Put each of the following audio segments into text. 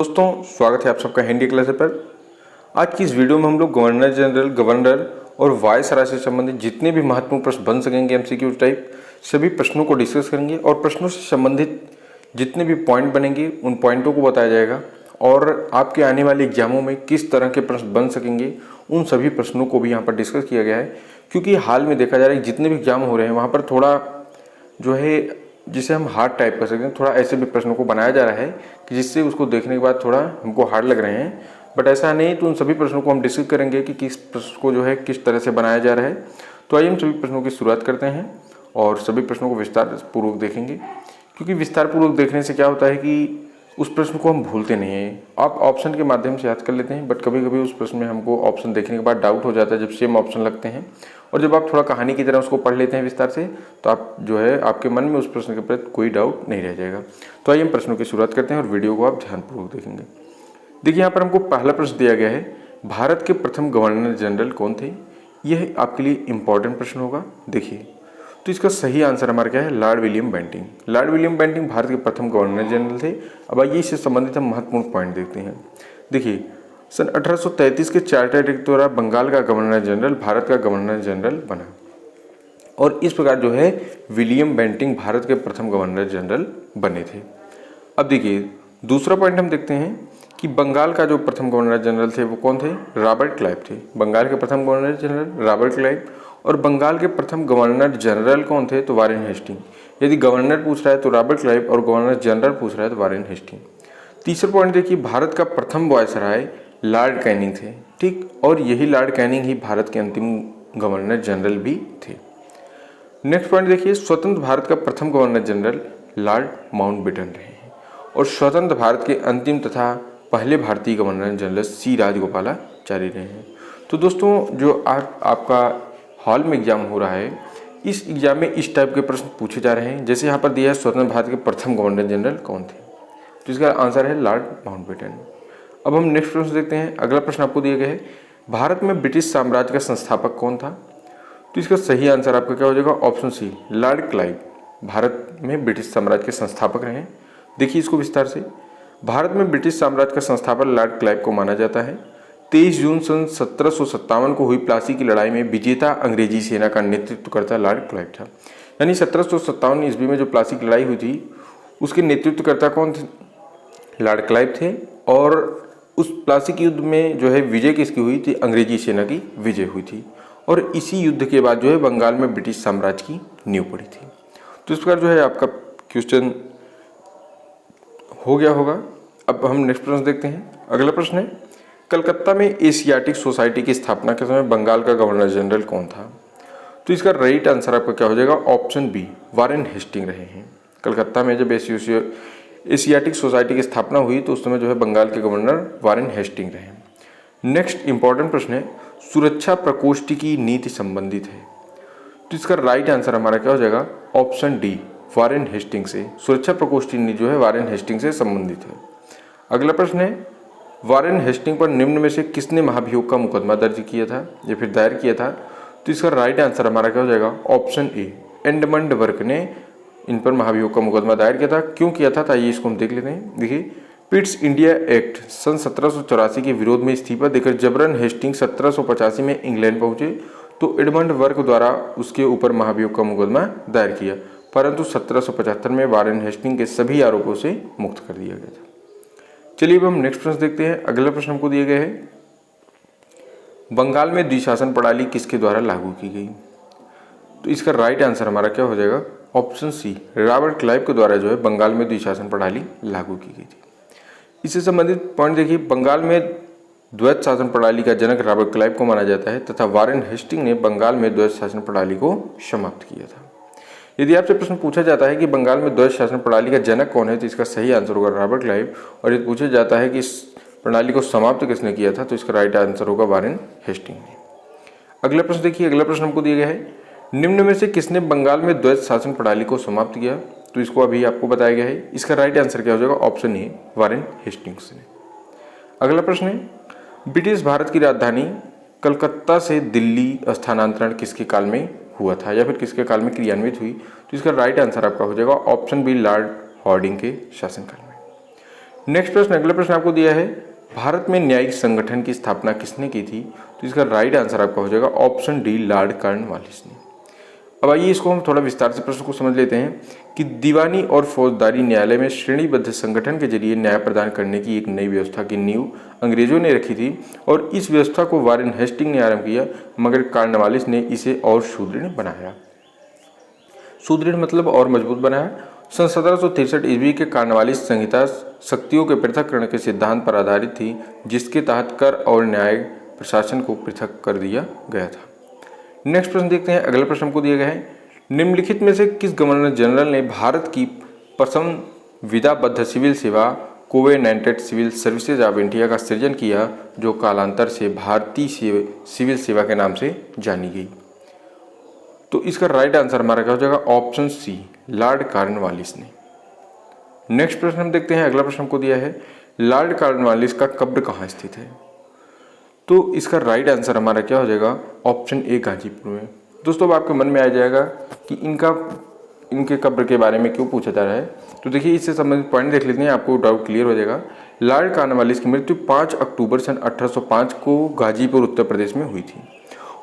दोस्तों स्वागत है आप सबका हिंदी क्लास पर। आज की इस वीडियो में हम लोग गवर्नर जनरल, गवर्नर और वायसराय से संबंधित जितने भी महत्वपूर्ण प्रश्न बन सकेंगे एमसीक्यू टाइप, सभी प्रश्नों को डिस्कस करेंगे और प्रश्नों से संबंधित जितने भी पॉइंट बनेंगे उन पॉइंटों को बताया जाएगा और आपके आने वाले एग्जामों में किस तरह के प्रश्न बन सकेंगे उन सभी प्रश्नों को भी यहाँ पर डिस्कस किया गया है। क्योंकि हाल में देखा जा रहा है जितने भी एग्जाम हो रहे हैं वहाँ पर थोड़ा जो है जिसे हम हार्ड टाइप कर सकते हैं, थोड़ा ऐसे भी प्रश्नों को बनाया जा रहा है कि जिससे उसको देखने के बाद थोड़ा हमको हार्ड लग रहे हैं, बट ऐसा नहीं। तो उन सभी प्रश्नों को हम डिस्कस करेंगे कि किस प्रश्न को जो है किस तरह से बनाया जा रहा है। तो आइए हम सभी प्रश्नों की शुरुआत करते हैं और सभी प्रश्नों को विस्तार पूर्वक देखेंगे, क्योंकि विस्तार पूर्वक देखने से क्या होता है कि उस प्रश्न को हम भूलते नहीं हैं। आप ऑप्शन के माध्यम से याद कर लेते हैं, बट कभी कभी उस प्रश्न में हमको ऑप्शन देखने के बाद डाउट हो जाता है जब सेम ऑप्शन लगते हैं, और जब आप थोड़ा कहानी की तरह उसको पढ़ लेते हैं विस्तार से तो आप जो है आपके मन में उस प्रश्न के प्रति कोई डाउट नहीं रह जाएगा। तो आइए हम प्रश्नों की शुरुआत करते हैं और वीडियो को आप ध्यानपूर्वक देखेंगे। देखिए यहाँ पर हमको पहला प्रश्न दिया गया है, भारत के प्रथम गवर्नर जनरल कौन थे। यह आपके लिए इंपॉर्टेंट प्रश्न होगा। देखिए तो इसका सही आंसर हमारा क्या है, Lord William Bentinck. Lord William Bentinck Bharat के प्रथम गवर्नर जनरल थे। अब आइए इससे संबंधित हम महत्वपूर्ण पॉइंट देखते हैं। देखिए सन 1833 के चार्टर एक्ट द्वारा बंगाल का गवर्नर जनरल भारत का गवर्नर जनरल बना और इस प्रकार जो है विलियम बेंटिंक भारत के प्रथम गवर्नर जनरल बने थे। अब देखिए दूसरा पॉइंट हम देखते हैं कि बंगाल का जो प्रथम गवर्नर जनरल थे वो कौन थे, रॉबर्ट क्लाइव थे। बंगाल के प्रथम गवर्नर जनरल रॉबर्ट क्लाइव। और बंगाल के प्रथम गवर्नर जनरल कौन थे, तो वारेन हेस्टिंग। यदि गवर्नर पूछ रहा है तो रॉबर्ट क्लाइव और गवर्नर जनरल पूछ रहा है तो वारेन हेस्टिंग। तीसरा पॉइंट देखिए, भारत का प्रथम वायसराय लॉर्ड कैनिंग थे। ठीक, और यही लॉर्ड कैनिंग ही भारत के अंतिम गवर्नर जनरल भी थे। नेक्स्ट पॉइंट देखिए, स्वतंत्र भारत का प्रथम गवर्नर जनरल लॉर्ड माउंटबेटन रहे हैं और स्वतंत्र भारत के अंतिम तथा पहले भारतीय गवर्नर जनरल सी राजगोपालाचारी रहे हैं। तो दोस्तों जो आपका हॉल में एग्जाम हो रहा है, इस एग्जाम में इस टाइप के प्रश्न पूछे जा रहे हैं। जैसे यहाँ पर दिया है स्वतंत्र भारत के प्रथम गवर्नर जनरल कौन थे, तो इसका आंसर है लॉर्ड माउंटबेटन। अब हम नेक्स्ट प्रश्न देखते हैं। अगला प्रश्न आपको दिया गया है, भारत में ब्रिटिश साम्राज्य का संस्थापक कौन था। तो इसका सही आंसर आपका क्या हो जाएगा, option C Lord Clive Bharat में ब्रिटिश साम्राज्य के संस्थापक रहे। देखिए इसको विस्तार से, भारत में ब्रिटिश साम्राज्य का संस्थापक लॉर्ड क्लाइव को माना जाता है। 23 जून सन 1757 को हुई प्लासी की लड़ाई में विजेता अंग्रेजी सेना का नेतृत्व करता लॉर्ड क्लाइव था। यानी 1757 ईस्वी में जो प्लासी की लड़ाई हुई थी उसके नेतृत्वकर्ता कौन थे, लॉर्ड क्लाइव थे। और उस प्लासी के युद्ध में जो है विजय किसकी हुई थी, अंग्रेजी सेना की विजय हुई थी। और इसी युद्ध के बाद जो है बंगाल में ब्रिटिश साम्राज्य की नींव पड़ी थी। तो इस प्रकार जो है आपका क्वेश्चन हो गया होगा। अब हम नेक्स्ट प्रश्न देखते हैं। अगला प्रश्न है, कलकत्ता में एशियाटिक सोसाइटी की स्थापना के समय बंगाल का गवर्नर जनरल कौन था। तो इसका राइट आंसर आपका क्या हो जाएगा, ऑप्शन बी वारेन हेस्टिंग रहे हैं। कलकत्ता में जब एशियाटिक सोसाइटी की स्थापना हुई तो उस समय जो है बंगाल के गवर्नर वारेन हेस्टिंग रहे। नेक्स्ट इंपॉर्टेंट प्रश्न है, सुरक्षा प्रकोष्ठ की नीति संबंधित है। तो इसका राइट आंसर हमारा क्या हो जाएगा, ऑप्शन डी वारेन हेस्टिंग से। सुरक्षा प्रकोष्ठ की नीति जो है वारेन हेस्टिंग से संबंधित है। अगला प्रश्न है, वारेन हेस्टिंग पर निम्न में से किसने महाभियोग का मुकदमा दर्ज किया था या फिर दायर किया था। तो इसका राइट आंसर हमारा क्या हो जाएगा, ऑप्शन ए एडमंड बर्क ने इन पर महाभियोग का मुकदमा दायर किया था। क्यों किया था, आइए इसको हम देख लेते हैं। देखिए, पिट्स इंडिया एक्ट सन 1784 के विरोध में इस्तीफा देकर जबरन हेस्टिंग 1785 में इंग्लैंड पहुंचे तो एडमंड बर्क द्वारा उसके ऊपर महाभियोग का मुकदमा दायर किया, परंतु 1775 में वारेन हेस्टिंग के सभी आरोपों से मुक्त कर दिया गया था। चलिए अब हम नेक्स्ट प्रश्न देखते हैं। अगला प्रश्न हमको दिया गया है, बंगाल में द्विशासन प्रणाली किसके द्वारा लागू की गई। तो इसका राइट आंसर हमारा क्या हो जाएगा, ऑप्शन सी रॉबर्ट क्लाइव के द्वारा जो है बंगाल में द्विशासन प्रणाली लागू की गई थी। इससे संबंधित पॉइंट देखिए, बंगाल में द्वैत शासन प्रणाली का जनक रॉबर्ट क्लाइव को माना जाता है तथा वारेन हेस्टिंग ने बंगाल में द्वैत शासन प्रणाली को समाप्त किया था। यदि आपसे प्रश्न पूछा जाता है कि बंगाल में द्वैत शासन प्रणाली का जनक कौन है, तो इसका सही आंसर होगा रॉबर्ट क्लाइव। और यदि पूछा जाता है कि इस प्रणाली को समाप्त किसने किया था, तो इसका राइट आंसर होगा वारेन हेस्टिंग ने। अगला प्रश्न देखिए, अगला प्रश्न हमको दिया गया है, निम्न में से किसने बंगाल में द्वैत शासन प्रणाली को समाप्त किया। तो इसको अभी आपको बताया गया है। इसका राइट आंसर क्या हो जाएगा, ऑप्शन ए वारेन हेस्टिंग्स ने। अगला प्रश्न है, ब्रिटिश भारत की राजधानी कलकत्ता से दिल्ली स्थानांतरण किसके काल में हुआ था या फिर किसके काल में क्रियान्वित हुई। तो इसका राइट आंसर आपका हो जाएगा ऑप्शन बी लॉर्ड हार्डिंग के शासनकाल में। नेक्स्ट प्रश्न, अगला प्रश्न आपको दिया है, भारत में न्यायिक संगठन की स्थापना किसने की थी? तो इसका राइट आंसर आपका हो जाएगा ऑप्शन डी, लॉर्ड कॉर्नवालिस ने। अब आइए इसको हम थोड़ा विस्तार से प्रश्न को समझ लेते हैं कि दीवानी और फौजदारी न्यायालय में श्रेणीबद्ध संगठन के जरिए न्याय प्रदान करने की एक नई व्यवस्था की नींव अंग्रेजों ने रखी थी और इस व्यवस्था को वारेन हेस्टिंग ने आरंभ किया, मगर कॉर्नवालिस ने इसे और सुदृढ़ बनाया। सुदृढ़ मतलब और मजबूत बनाया। सन 1763 ईस्वी के कॉर्नवालिस संहिता शक्तियों के पृथककरण के सिद्धांत पर आधारित थी, जिसके तहत कर और न्याय प्रशासन को पृथक कर दिया गया था। नेक्स्ट प्रश्न देखते हैं। अगला प्रश्न हमको दिया गया है, निम्नलिखित में से किस गवर्नर जनरल ने भारत की प्रथम विधाबद्ध सिविल सेवा covenanted civil services of India का सृजन किया, जो कालांतर से भारतीय सिविल सेवा के नाम से जानी गई? तो इसका राइट आंसर हमारा क्या हो जाएगा? ऑप्शन सी, लॉर्ड कॉर्नवालिस ने। नेक्स्ट प्रश्न हम देखते हैं। अगला प्रश्न हमको दिया है, लॉर्ड कॉर्नवालिस का कब्र कहाँ स्थित है? तो इसका राइट आंसर हमारा क्या हो जाएगा? ऑप्शन ए, गाजीपुर में। दोस्तों अब आपके मन में आ जाएगा कि इनके कब्र के बारे में क्यों पूछा जा रहा है, तो देखिए इससे संबंधित पॉइंट देख लेते हैं, आपको डाउट क्लियर हो जाएगा। लॉर्ड कॉर्नवालिस की मृत्यु 5 अक्टूबर सन 1805 को गाजीपुर उत्तर प्रदेश में हुई थी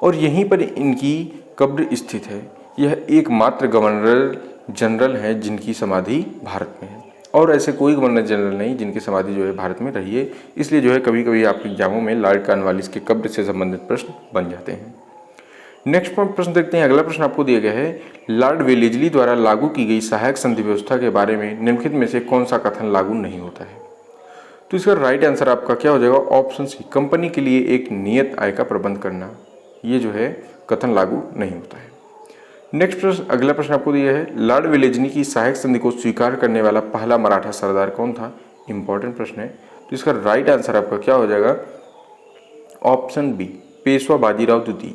और यहीं पर इनकी कब्र स्थित है। यह एकमात्र गवर्नर जनरल हैं जिनकी समाधि भारत में है और ऐसे कोई गवर्नर जनरल नहीं जिनकी समाधि जो है भारत में रही है। इसलिए जो है कभी कभी आपके एग्जामों में लॉर्ड कॉर्नवालिस के कब्र से संबंधित प्रश्न बन जाते हैं। नेक्स्ट प्रश्न देखते हैं। अगला प्रश्न आपको दिया गया है, लॉर्ड वेलेजली द्वारा लागू की गई सहायक संधि व्यवस्था के बारे में निम्नलिखित में से कौन सा कथन लागू नहीं होता है? तो इसका राइट आंसर आपका क्या हो जाएगा? ऑप्शन सी, कंपनी के लिए एक नियत आय का प्रबंध करना। ये जो है कथन लागू नहीं होता है। नेक्स्ट प्रश्न, अगला प्रश्न आपको दिया है, लॉर्ड वेलेजली की सहायक संधि को स्वीकार करने वाला पहला मराठा सरदार कौन था? इंपॉर्टेंट प्रश्न है। तो इसका राइट आंसर आपका क्या हो जाएगा? ऑप्शन बी, पेशवा बाजीराव द्वितीय।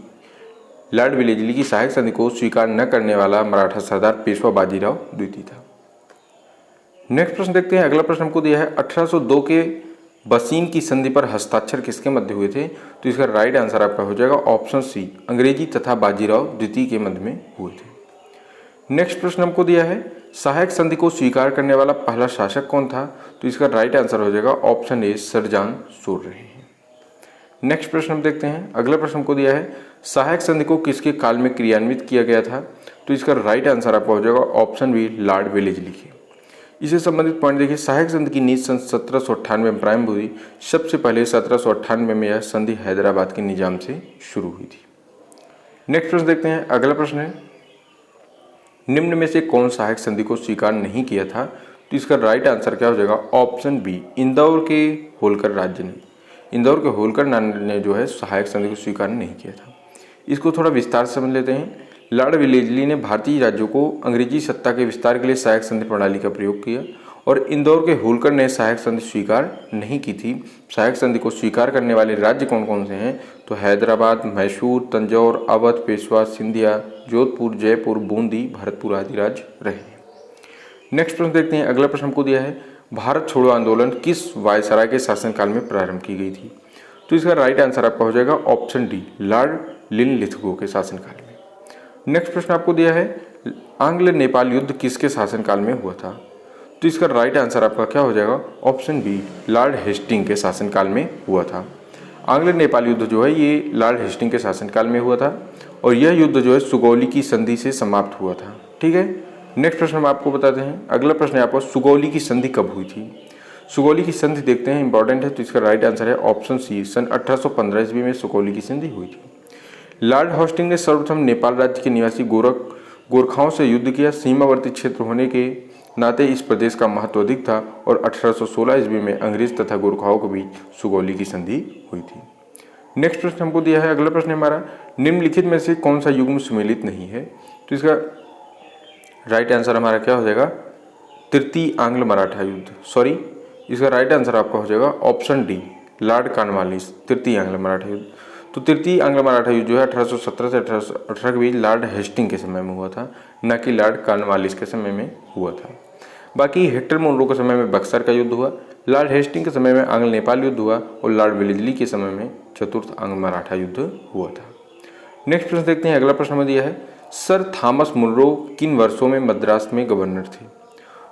लॉर्ड वेलेजली की सहायक संधि को स्वीकार न करने वाला मराठा सरदार पेशवा बाजीराव द्वितीय था। नेक्स्ट प्रश्न देखते हैं। अगला प्रश्न हमको दिया है, 1802 के बसीन की संधि पर हस्ताक्षर किसके मध्य हुए थे? तो इसका राइट आंसर आपका हो जाएगा ऑप्शन सी, अंग्रेजी तथा बाजीराव द्वितीय के मध्य में हुए थे। नेक्स्ट प्रश्न हमको दिया है, सहायक संधि को स्वीकार करने वाला पहला शासक कौन था? तो इसका राइट आंसर हो जाएगा option A, sir John Surya. Next प्रश्न हम देखते हैं। अगला प्रश्न हमको दिया है, सहायक संधि को किसके काल में क्रियान्वित किया गया था? तो इसका राइट आंसर आपका हो जाएगा ऑप्शन बी, लॉर्ड वेलेजली के। इससे संबंधित पॉइंट देखिए, सहायक संधि की नींव सन 1798 में प्रारंभ हुई। सबसे पहले 1798 में यह संधि हैदराबाद के निजाम से शुरू हुई थी। नेक्स्ट प्रश्न देखते हैं। अगला प्रश्न है, निम्न में से कौन सहायक संधि को स्वीकार नहीं किया था? तो इसका राइट आंसर क्या हो जाएगा? ऑप्शन बी, इंदौर के होलकर राज्य ने। इंदौर के होलकर ने जो है सहायक संधि को स्वीकार नहीं किया था। इसको थोड़ा विस्तार से समझ लेते हैं। लॉर्ड वेलेजली ने भारतीय राज्यों को अंग्रेजी सत्ता के विस्तार के लिए सहायक संधि प्रणाली का प्रयोग किया और इंदौर के होलकर ने सहायक संधि स्वीकार नहीं की थी। सहायक संधि को स्वीकार करने वाले राज्य कौन कौन से हैं? तो हैदराबाद, मैसूर, तंजौर, अवध, पेशवा, सिंधिया, जोधपुर, जयपुर, बूंदी, भरतपुर आदि राज्य रहे। नेक्स्ट प्रश्न देखते हैं। अगला प्रश्न हमको दिया है, भारत छोड़ो आंदोलन किस वायसराय के शासनकाल में प्रारंभ की गई थी? तो इसका राइट आंसर आपका हो जाएगा ऑप्शन डी, लॉर्ड लिनलिथगो के शासनकाल में। नेक्स्ट प्रश्न आपको दिया है, आंग्ल नेपाल युद्ध किसके शासनकाल में हुआ था? तो इसका राइट आंसर आपका क्या हो जाएगा? ऑप्शन बी, लॉर्ड हेस्टिंग के शासनकाल में हुआ था। आंग्ल नेपाल युद्ध जो है ये लॉर्ड हेस्टिंग के शासनकाल में हुआ था और यह युद्ध जो है सुगौली की संधि से समाप्त हुआ था। ठीक है। नेक्स्ट प्रश्न हम आपको बताते हैं। अगला प्रश्न है आपको, सुगौली की संधि कब हुई थी? सुगौली की संधि देखते हैं, इंपॉर्टेंट है। तो इसका राइट आंसर है ऑप्शन सी, सन 1815 ईस्वी में सुगौली की संधि हुई थी। लॉर्ड हेस्टिंग ने सर्वप्रथम नेपाल राज्य के निवासी गोरखाओं से युद्ध किया। सीमावर्ती क्षेत्र होने के नाते इस प्रदेश का महत्व अधिक था और 1816 ईस्वी में अंग्रेज तथा गोरखाओं के बीच सुगौली की संधि हुई थी। नेक्स्ट प्रश्न हमको दिया है। अगला प्रश्न है हमारा, निम्नलिखित में से कौन सा युग्म सुमेलित नहीं है? तो इसका राइट आंसर हमारा क्या हो जाएगा? तृतीय आंग्ल मराठा युद्ध। सॉरी, इसका राइट आंसर आपका हो जाएगा ऑप्शन डी, लॉर्ड कॉर्नवालिस, तृतीय आंग्ल मराठा युद्ध। तो तृतीय आंग्ल मराठा युद्ध जो है 1817 से 1818 के बीच लॉर्ड हेस्टिंग के समय में हुआ था, न कि लॉर्ड कॉर्नवालिस के समय में हुआ था। बाकी हेक्टर मोनरो के समय में बक्सर का युद्ध हुआ, लॉर्ड हेस्टिंग के समय में आंग्ल नेपाल युद्ध हुआ और लॉर्ड वेलेजली के समय में चतुर्थ आंग्ल मराठा युद्ध हुआ था। नेक्स्ट प्रश्न देखते हैं। अगला प्रश्न में दिया है, सर थॉमस मुनरो किन वर्षों में मद्रास में गवर्नर थे?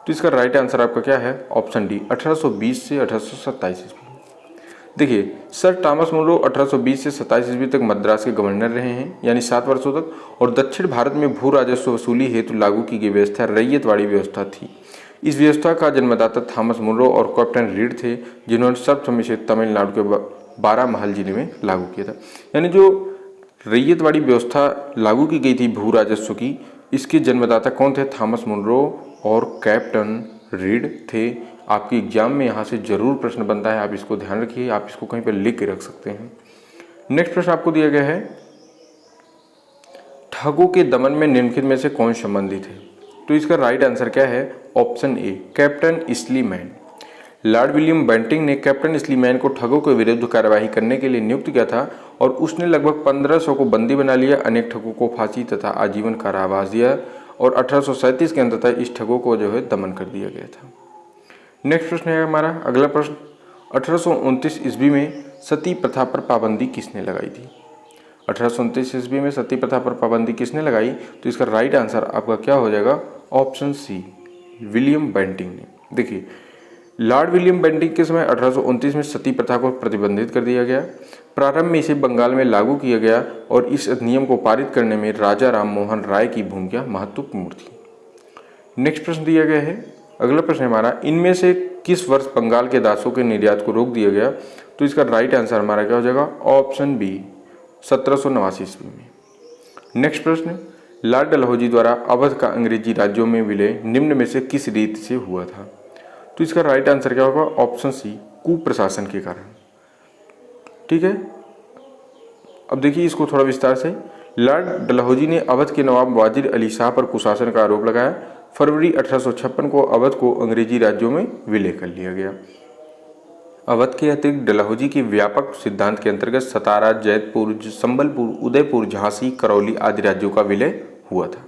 तो इसका राइट आंसर आपका क्या है? ऑप्शन डी 1820 से 1827 ईस्वी। देखिए, सर थॉमस मुनरो 1820 से 27 ईस्वी तक मद्रास के गवर्नर रहे हैं, यानी 7 वर्षों तक, और दक्षिण भारत में भू राजस्व वसूली हेतु लागू की गई व्यवस्था रैयतवाड़ी व्यवस्था थी। इस व्यवस्था का जन्मदाता थॉमस मुनरो और कैप्टन रीड थे, जिन्होंने सर्वसम्मति तमिलनाडु के 12 महल जिले में लागू किया था। यानी जो रैयतवाड़ी व्यवस्था लागू की गई थी भू राजस्व की, इसके जन्मदाता कौन थे? थॉमस मुनरो और कैप्टन रीड थे। आपके एग्जाम में यहाँ से जरूर प्रश्न बनता है, आप इसको ध्यान रखिए, आप इसको कहीं पर लिख के रख सकते हैं। नेक्स्ट प्रश्न आपको दिया गया है, ठगों के दमन में निम्नलिखित में से कौन संबंधित है? तो इसका राइट आंसर क्या है? Option a captain Sleeman. Lord William Bentinck ने कैप्टन स्लीमैन को ठगों के विरुद्ध कार्यवाही करने के लिए नियुक्त किया था और उसने लगभग 1500 को बंदी बना लिया, अनेक ठगों को फांसी तथा आजीवन कारावास दिया और 1837 के अंततः इस ठगों को जो है दमन कर दिया गया था। नेक्स्ट प्रश्न है हमारा अगला प्रश्न, 1829 ईस्वी में सती प्रथा पर पाबंदी किसने लगाई थी? 1829 ईस्वी में सती प्रथा पर पाबंदी किसने लगाई? तो इसका राइट आंसर आपका क्या हो जाएगा? ऑप्शन सी विलियम बेंटिंक ने। देखिए, लॉर्ड विलियम बेंटिंक के समय 1829 में सती प्रथा को प्रतिबंधित कर दिया गया। प्रारंभ में इसे बंगाल में लागू किया गया और इस अधिनियम को पारित करने में राजा राम मोहन राय की भूमिका महत्वपूर्ण थी। नेक्स्ट प्रश्न दिया गया है, अगला प्रश्न है हमारा, इनमें से किस वर्ष बंगाल के दासों के निर्यात को रोक दिया गया? तो इसका राइट आंसर हमारा क्या हो जाएगा? ऑप्शन बी 1789 ईस्वी में। नेक्स्ट प्रश्न, लॉर्ड डलहौजी द्वारा अवध का अंग्रेजी राज्यों में विलय निम्न में से किस रीति से हुआ था? तो इसका राइट आंसर क्या होगा? ऑप्शन सी कुप्रशासन के कारण। ठीक है, अब देखिए इसको थोड़ा विस्तार से। लॉर्ड डलहौजी ने अवध के नवाब वाजिद अली शाह पर कुशासन का आरोप लगाया। फरवरी 1856 को अवध को अंग्रेजी राज्यों में विलय कर लिया गया। अवध के अतिरिक्त डलहौजी के व्यापक सिद्धांत के अंतर्गत सतारा, जैतपुर, संबलपुर, उदयपुर, झांसी, करौली आदि राज्यों का विलय हुआ था।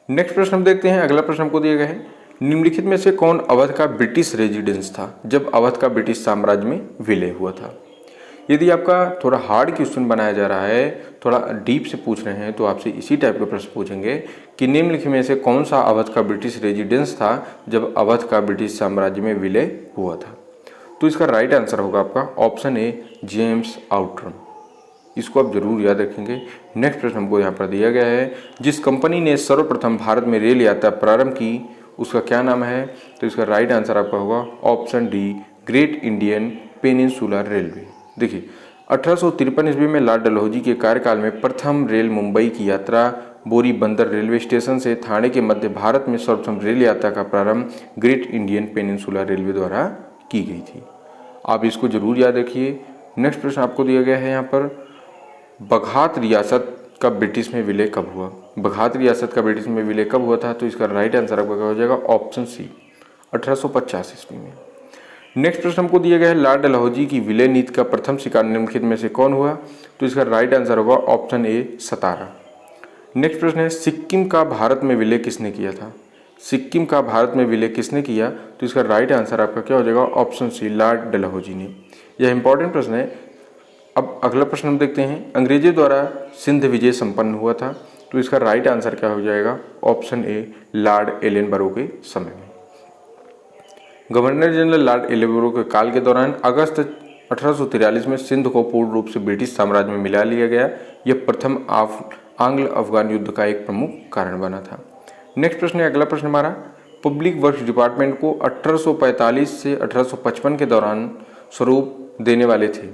नेक्स्ट प्रश्न हम देखते हैं, अगला प्रश्न हमको दिया गया है, निम्नलिखित में से कौन अवध का ब्रिटिश रेजिडेंस था जब अवध का ब्रिटिश साम्राज्य में विलय हुआ था? यदि आपका थोड़ा हार्ड क्वेश्चन बनाया जा रहा है, थोड़ा डीप से पूछ रहे हैं, तो आपसे इसी टाइप के प्रश्न पूछेंगे कि निम्नलिखित में से कौन सा अवध का ब्रिटिश रेजिडेंस था जब अवध का ब्रिटिश साम्राज्य में विलय हुआ था? तो इसका राइट आंसर होगा आपका ऑप्शन ए जेम्स आउटरम। इसको आप जरूर याद रखेंगे। नेक्स्ट प्रश्न हमको यहाँ पर दिया गया है, जिस कंपनी ने सर्वप्रथम भारत में रेल यात्रा प्रारंभ की उसका क्या नाम है? तो इसका राइट आंसर आपका होगा option D great Indian peninsular railway. देखिए, 1853 ईस्वी में लॉर्ड डलहौजी के कार्यकाल में प्रथम रेल मुंबई की यात्रा बोरी बंदर रेलवे स्टेशन से ठाणे के मध्य भारत में सर्वप्रथम रेल यात्रा का प्रारंभ ग्रेट इंडियन पेनिनसुलर रेलवे द्वारा की गई थी। आप इसको जरूर याद रखिए। नेक्स्ट प्रश्न आपको दिया गया है यहाँ पर, बघात रियासत का ब्रिटिश में विलय कब हुआ? बघात रियासत का ब्रिटिश में विलय कब हुआ था? तो इसका राइट आंसर आपका क्या हो जाएगा? ऑप्शन सी 1850 ईस्वी में। नेक्स्ट प्रश्न हमको दिया गया है, लॉर्ड डलहौजी की विलय नीति का प्रथम शिकार निम्नलिखित में से कौन हुआ? तो इसका राइट आंसर होगा ऑप्शन ए सतारा। नेक्स्ट प्रश्न है, सिक्किम का भारत में विलय किसने किया था? सिक्किम का भारत में विलय किसने किया? तो इसका राइट आंसर आपका क्या हो जाएगा? ऑप्शन सी लॉर्ड डलहौजी ने। यह इंपॉर्टेंट प्रश्न है। अब अगला प्रश्न हम देखते हैं, अंग्रेजों द्वारा सिंध विजय संपन्न हुआ था। तो इसका राइट आंसर क्या हो जाएगा? ऑप्शन ए लॉर्ड एलेनबरो के समय में। गवर्नर जनरल लॉर्ड एलेनबरो के काल के दौरान अगस्त 1843 में सिंध को पूर्ण रूप से ब्रिटिश साम्राज्य में मिला लिया गया। यह प्रथम आंग्ल अफगान युद्ध का एक प्रमुख कारण बना था। नेक्स्ट प्रश्न है, अगला प्रश्न हमारा, पब्लिक वर्क्स डिपार्टमेंट को 1845 से 1855 के दौरान स्वरूप देने वाले थे।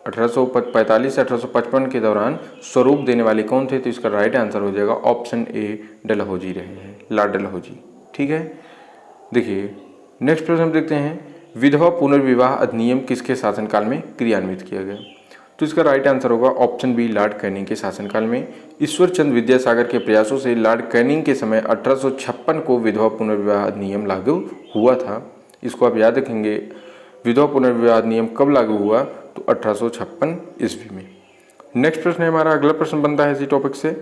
1845 से 1855 के दौरान स्वरूप देने वाले कौन थे? तो इसका राइट आंसर हो जाएगा ऑप्शन ए डलहौजी रहे हैं, लॉर्ड डलहौजी। ठीक है, देखिए नेक्स्ट प्रश्न हम देखते हैं, विधवा पुनर्विवाह अधिनियम किसके शासनकाल में क्रियान्वित किया गया? तो इसका राइट आंसर होगा ऑप्शन बी लॉर्ड कैनिंग के शासनकाल में। ईश्वर चंद्र विद्यासागर के प्रयासों से लॉर्ड कैनिंग के समय 1856 को विधवा पुनर्विवाह अधिनियम लागू हुआ था। इसको आप याद रखेंगे, विधवा पुनर्विवाह अधिनियम कब लागू हुआ? तो 1856 ईस्वी में। नेक्स्ट प्रश्न है हमारा, अगला प्रश्न बनता है इसी टॉपिक से,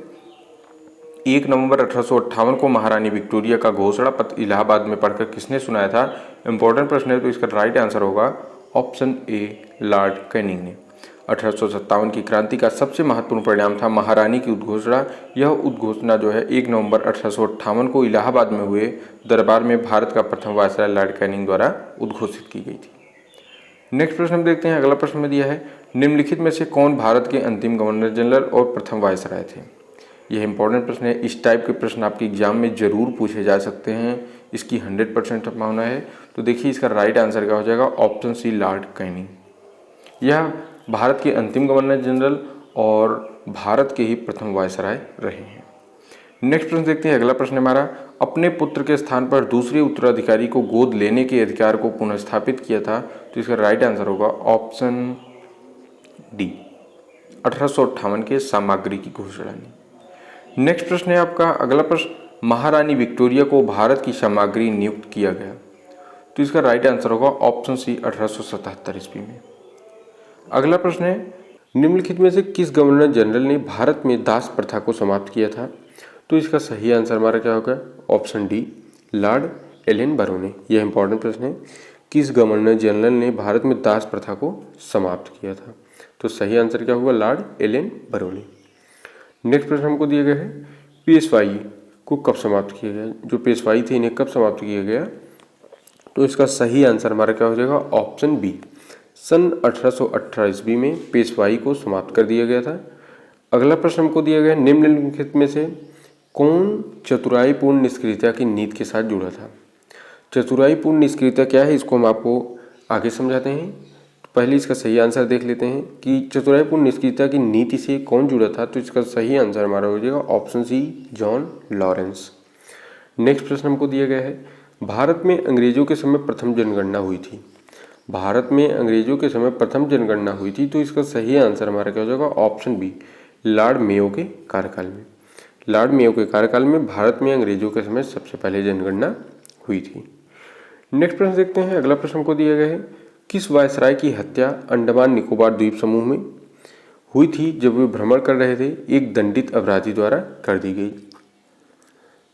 1 नवंबर 1858 को महारानी विक्टोरिया का घोषणा पत्र इलाहाबाद में पढ़कर किसने सुनाया था? इंपॉर्टेंट प्रश्न है, तो इसका राइट आंसर होगा ऑप्शन ए लॉर्ड कैनिंग ने। 1857 की क्रांति का सबसे महत्वपूर्ण परिणाम था महारानी की उद्घोषणा। यह उद्घोषणा जो है 1 नवंबर 1858 को इलाहाबाद में हुए दरबार में भारत का प्रथम वायसराय लॉर्ड कैनिंग द्वारा उद्घोषित की गई थी। नेक्स्ट प्रश्न हम देखते हैं। अगला प्रश्न में दिया है, निम्नलिखित में से कौन भारत के अंतिम गवर्नर जनरल और प्रथम वायसराय थे। यह इंपॉर्टेंट प्रश्न है। इस टाइप के प्रश्न आपके एग्जाम में जरूर पूछे जा सकते हैं, इसकी 100% संभावना है। तो देखिए इसका राइट आंसर क्या हो जाएगा, ऑप्शन सी लॉर्ड कैनिंग। यह भारत के अंतिम गवर्नर जनरल और भारत के ही प्रथम वायसराय रहे हैं। नेक्स्ट प्रश्न देखते हैं। अगला प्रश्न हमारा, अपने पुत्र के स्थान पर दूसरे उत्तराधिकारी को गोद लेने के अधिकार को पुनर्स्थापित किया था। तो इसका राइट आंसर होगा ऑप्शन डी, 1858 के सामग्री की घोषणा ने। नेक्स्ट प्रश्न है आपका अगला प्रश्न, महारानी विक्टोरिया को भारत की सामग्री नियुक्त किया गया। तो इसका राइट आंसर होगा ऑप्शन सी, 1877 ईस्वी में। अगला प्रश्न है, निम्नलिखित में से किस गवर्नर जनरल ने भारत में दास प्रथा को समाप्त किया था। तो इसका सही आंसर हमारा क्या होगा, ऑप्शन डी, लॉर्ड एलन बरो ने। यह इंपॉर्टेंट प्रश्न है, किस गवर्नर जनरल ने भारत में दास प्रथा को समाप्त किया था। तो सही आंसर क्या होगा, लॉर्ड एलन बरो ने। नेक्स्ट प्रश्न हमको दिया गया है, पेशवाई को कब समाप्त किया गया। जो पेशवाई थे इन्हें कब समाप्त किया गया। तो इसका सही आंसर हमारा क्या हो जाएगा, ऑप्शन बी, सन 1818 ईस्वी में पेशवाई को समाप्त कर दिया गया था। अगला प्रश्न हमको दिया गया, निम्नलिखित में से कौन चतुराईपूर्ण निष्क्रियता की नीति के साथ जुड़ा था। चतुराईपूर्ण निष्क्रियता क्या है, इसको हम आपको आगे समझाते हैं। तो पहले इसका सही आंसर देख लेते हैं कि चतुराईपूर्ण निष्क्रियता की नीति से कौन जुड़ा था। तो इसका सही आंसर हमारा हो जाएगा option C, John Lawrence. Next प्रश्न हमको दिया गया है, भारत में अंग्रेजों के समय प्रथम जनगणना हुई थी। भारत में अंग्रेजों के समय प्रथम जनगणना हुई थी। तो इसका सही आंसर हमारा क्या हो जाएगा, ऑप्शन बी, लॉर्ड मेयो के कार्यकाल में। लॉर्ड मेयो के कार्यकाल में भारत में अंग्रेजों के समय सबसे पहले जनगणना हुई थी। नेक्स्ट प्रश्न देखते हैं। अगला प्रश्न को दिया गया है, किस वायसराय की हत्या अंडमान निकोबार द्वीप समूह में हुई थी जब वे भ्रमण कर रहे थे, एक दंडित अपराधी द्वारा कर दी गई।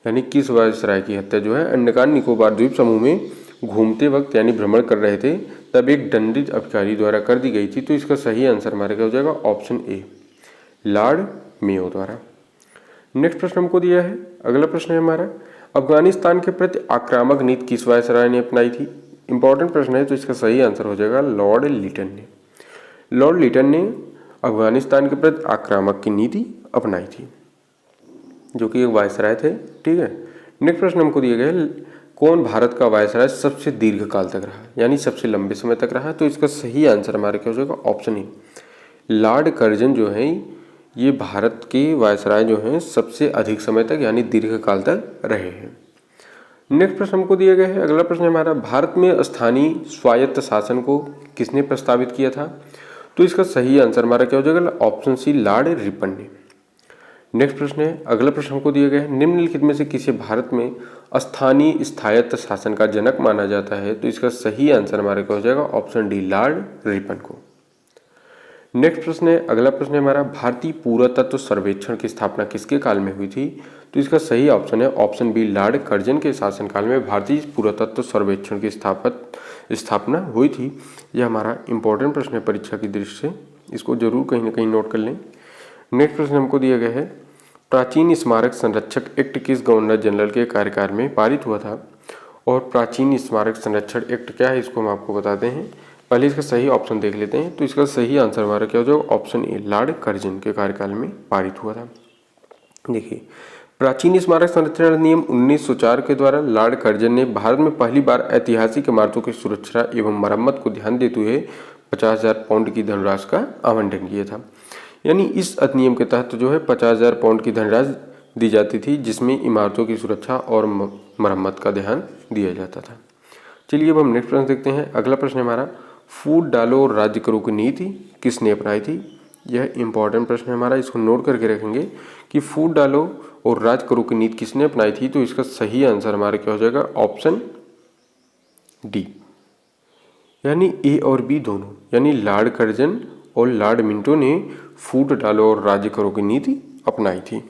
यानी किस वायसराय की हत्या जो है अंडमान निकोबार द्वीप समूह में घूमते वक्त यानी भ्रमण कर रहे थे तब एक दंडित अधिकारी द्वारा कर दी गई थी। तो इसका सही आंसर हमारा क्या हो जाएगा, ऑप्शन ए, लॉर्ड मेयो द्वारा। नेक्स्ट प्रश्न हमको दिया है। अगला प्रश्न है हमारा, अफगानिस्तान के प्रति आक्रामक नीति किस वायसराय ने अपनाई थी। इंपॉर्टेंट प्रश्न है, तो इसका सही आंसर हो जाएगा लॉर्ड लिटन ने। लॉर्ड लिटन ने अफगानिस्तान के प्रति आक्रामक की नीति अपनाई थी, जो कि एक वायसराय थे। ठीक है। नेक्स्ट प्रश्न हमको दिया गया है, कौन भारत का वायसराय सबसे दीर्घ काल तक रहा, यानी सबसे लंबे समय तक रहा। तो इसका सही आंसर हमारा क्या हो जाएगा, ऑप्शन ए, लॉर्ड कर्जन जो है ये भारत के वायसराय जो हैं सबसे अधिक समय तक यानी दीर्घ काल तक रहे हैं। नेक्स्ट प्रश्न हमको दिया गया है। अगला प्रश्न हमारा, भारत में स्थानीय स्वायत्त शासन को किसने प्रस्तावित किया था। तो इसका सही आंसर हमारा क्या हो जाएगा, ऑप्शन सी, लॉर्ड रिपन ने। नेक्स्ट प्रश्न है। अगला प्रश्न हमको दिया गया है, निम्नलिखित में से किसे भारत में स्थानीय स्थायित्व शासन का जनक माना जाता है। तो इसका सही आंसर हमारा क्या हो जाएगा, ऑप्शन डी, लॉर्ड रिपन को। नेक्स्ट प्रश्न है। अगला प्रश्न है हमारा, भारतीय पुरातत्व सर्वेक्षण की स्थापना किसके काल में हुई थी। तो इसका सही ऑप्शन है ऑप्शन बी, लॉर्ड कर्जन के शासनकाल में भारतीय पुरातत्व सर्वेक्षण की स्थापना हुई थी। यह हमारा इंपॉर्टेंट प्रश्न है परीक्षा की दृष्टि से, इसको जरूर कहीं ना कहीं नोट कर लें। नेक्स्ट प्रश्न हमको दिया गया है, प्राचीन स्मारक संरक्षक एक्ट किस गवर्नर जनरल के कार्यकाल में पारित हुआ था। और प्राचीन स्मारक संरक्षण एक्ट क्या है, इसको हम आपको बताते हैं। पहले इसका सही ऑप्शन देख लेते हैं। तो इसका सही आंसर हमारा क्या हो जाएगा, ऑप्शन ए, लॉर्ड कर्जन के कार्यकाल में पारित हुआ था। देखिए, प्राचीन स्मारक संरक्षण अधिनियम 1904 के द्वारा लॉर्ड कर्जन ने भारत में पहली बार ऐतिहासिक इमारतों की सुरक्षा एवं मरम्मत को ध्यान देते हुए 50,000 पाउंड की धनराशि का आवंटन किया था। यानी इस अधिनियम के तहत जो है 50,000 पाउंड की धनराशि दी जाती थी, जिसमें इमारतों की सुरक्षा और मरम्मत का ध्यान दिया जाता था। चलिए अब हम नेक्स्ट प्रश्न देखते हैं। अगला प्रश्न हमारा, फूट डालो और राज्य करो की नीति किसने अपनाई थी। यह इंपॉर्टेंट प्रश्न है हमारा, इसको नोट करके रखेंगे कि फूट डालो और राज करो की नीति किसने अपनाई थी। तो इसका सही आंसर हमारा क्या हो जाएगा, ऑप्शन डी, यानी ए और बी दोनों, यानी लॉर्ड कर्जन और लॉर्ड मिंटो ने फूट डालो और राज्य करो की नीति अपनाई थी।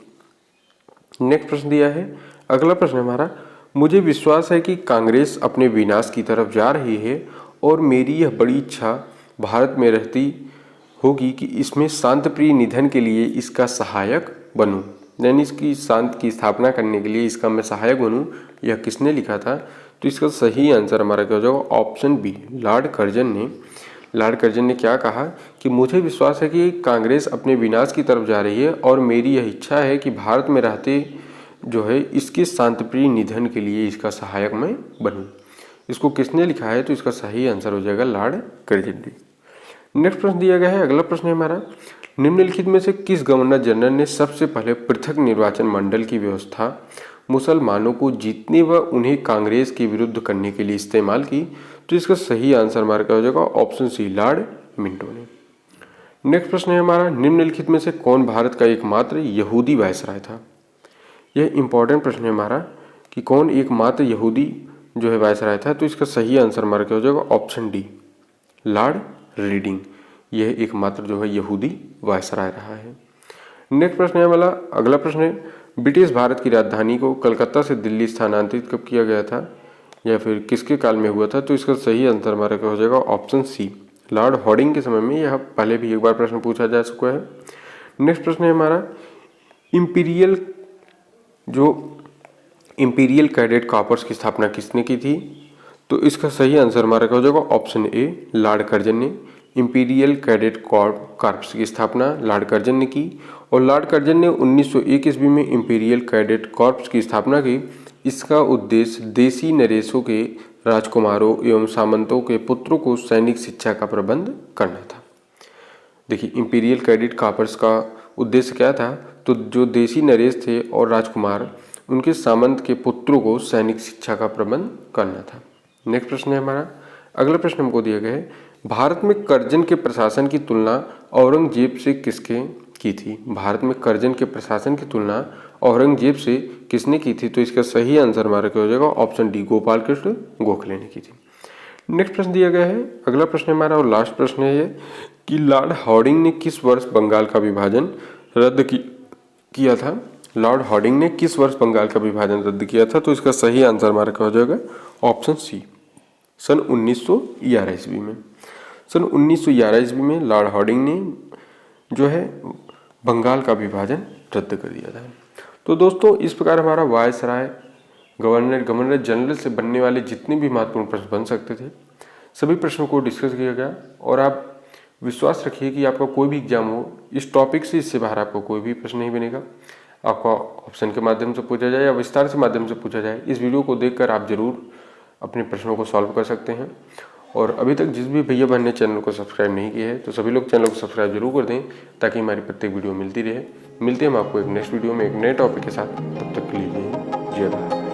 नेक्स्ट प्रश्न दिया है। अगला प्रश्न हमारा, मुझे विश्वास है कि कांग्रेस अपने विनाश की तरफ जा रही है और मेरी यह बड़ी इच्छा भारत में रहती होगी कि इसमें शांतिप्रिय निधन के लिए इसका सहायक बनूं, यानी इसकी शांति की स्थापना करने के लिए इसका मैं सहायक बनूं, यह किसने लिखा था? तो इसका सही आंसर हमारा क्या हो जाएगा? ऑप्शन बी, लॉर्ड कर्जन ने। लॉर्ड कर्जन ने क्या कहा कि मुझे विश्वास है कि कांग्रेस अपने विनाश की तरफ जा रही है और मेरी यह इच्छा है कि भारत में रहते जो है इसके शांतिप्रिय निधन के लिए इसका सहायक मैं बनूं। इसको किसने लिखा है? तो इसका सही आंसर हो जाएगा लॉर्ड कर्जन ने। नेक्स्ट प्रश्न दिया गया है, अगला प्रश्न है हमारा, निम्नलिखित में से किस गवर्नर जनरल ने सबसे पहले पृथक निर्वाचन मंडल की व्यवस्था मुसलमानों को जीतने व उन्हें कांग्रेस के विरुद्ध करने के लिए इस्तेमाल की? तो इसका सही आंसर हमारा क्या हो जाएगा? ऑप्शन सी, लॉर्ड मिंटो ने। नेक्स्ट प्रश्न है हमारा, निम्नलिखित में से कौन भारत का एकमात्र यहूदी वायसराय था? यह इंपॉर्टेंट प्रश्न है हमारा कि कौन एकमात्र यहूदी जो है वायसराय था? तो इसका सही आंसर हमारा क्या हो जाएगा? Option D, Lord reading. यह एकमात्र जो है यहूदी वायसराय रहा है। नेक्स्ट प्रश्न है हमारा, अगला प्रश्न है, ब्रिटिश भारत की राजधानी को कलकत्ता से दिल्ली स्थानांतरित कब किया गया था या फिर किसके काल में हुआ था? तो इसका सही आंसर हमारा क्या हो जाएगा? ऑप्शन सी, लॉर्ड हॉर्डिंग के समय में। यह पहले भी एक बार प्रश्न पूछा जा चुका है। नेक्स्ट प्रश्न है हमारा, इंपीरियल कैडेट कॉर्प्स की स्थापना किसने की थी? तो इसका सही आंसर हमारा क्या हो जाएगा? ऑप्शन ए, लॉर्ड कर्जन ने। इंपीरियल कैडेट कॉर्प्स की स्थापना लॉर्ड कर्जन ने की और लॉर्ड कर्जन ने 1901 ईस्वी में इंपीरियल कैडेट कॉर्प्स की स्थापना की। इसका उद्देश्य देसी नरेशों के राजकुमारों एवं सामंतों के पुत्रों को सैनिक शिक्षा का प्रबंध करना था। देखिए, इंपीरियल कैडेट कॉर्प्स का उद्देश्य क्या था? तो जो देसी नरेश थे और राजकुमार, उनके सामंत के पुत्रों को सैनिक शिक्षा का प्रबंध करना था। नेक्स्ट प्रश्न है हमारा, अगला प्रश्न हमको दिया गया है, भारत में कर्जन के प्रशासन की तुलना औरंगजेब से किसके की थी? भारत में कर्जन के प्रशासन की तुलना औरंगजेब से किसने की थी? तो इसका सही आंसर हमारा क्या हो जाएगा? ऑप्शन डी, गोपाल कृष्ण गोखले ने की थी। नेक्स्ट प्रश्न दिया गया है, अगला प्रश्न हमारा और लास्ट प्रश्न है ये कि लॉर्ड हॉर्डिंग ने किस वर्ष बंगाल का विभाजन रद्द किया था? लॉर्ड हॉर्डिंग ने किस वर्ष बंगाल का विभाजन रद्द किया था? तो इसका सही आंसर हमारा क्या हो जाएगा? ऑप्शन सी, सन 1911 ईस्वी में। सन 1911 ईस्वी में लॉर्ड हॉर्डिंग ने जो है बंगाल का विभाजन रद्द कर दिया था। तो दोस्तों, इस प्रकार हमारा वायसराय, गवर्नर जनरल से बनने वाले जितने भी महत्वपूर्ण प्रश्न बन सकते थे सभी प्रश्नों को डिस्कस किया गया। और आप विश्वास रखिए कि आपका कोई भी एग्जाम हो, इस टॉपिक से इससे बाहर आपको कोई भी प्रश्न नहीं बनेगा। आपका ऑप्शन के माध्यम से पूछा जाए या विस्तार से माध्यम से पूछा जाए, इस वीडियो को देखकर आप जरूर अपने प्रश्नों को सॉल्व कर सकते हैं। और अभी तक जिस भी भैया बहन ने चैनल को सब्सक्राइब नहीं किया है तो सभी लोग चैनल को सब्सक्राइब जरूर कर दें ताकि हमारी प्रत्येक वीडियो मिलती रहे। मिलते हैं हम आपको एक नेक्स्ट वीडियो में एक नए टॉपिक के साथ। तब तक के लिए जय भारत।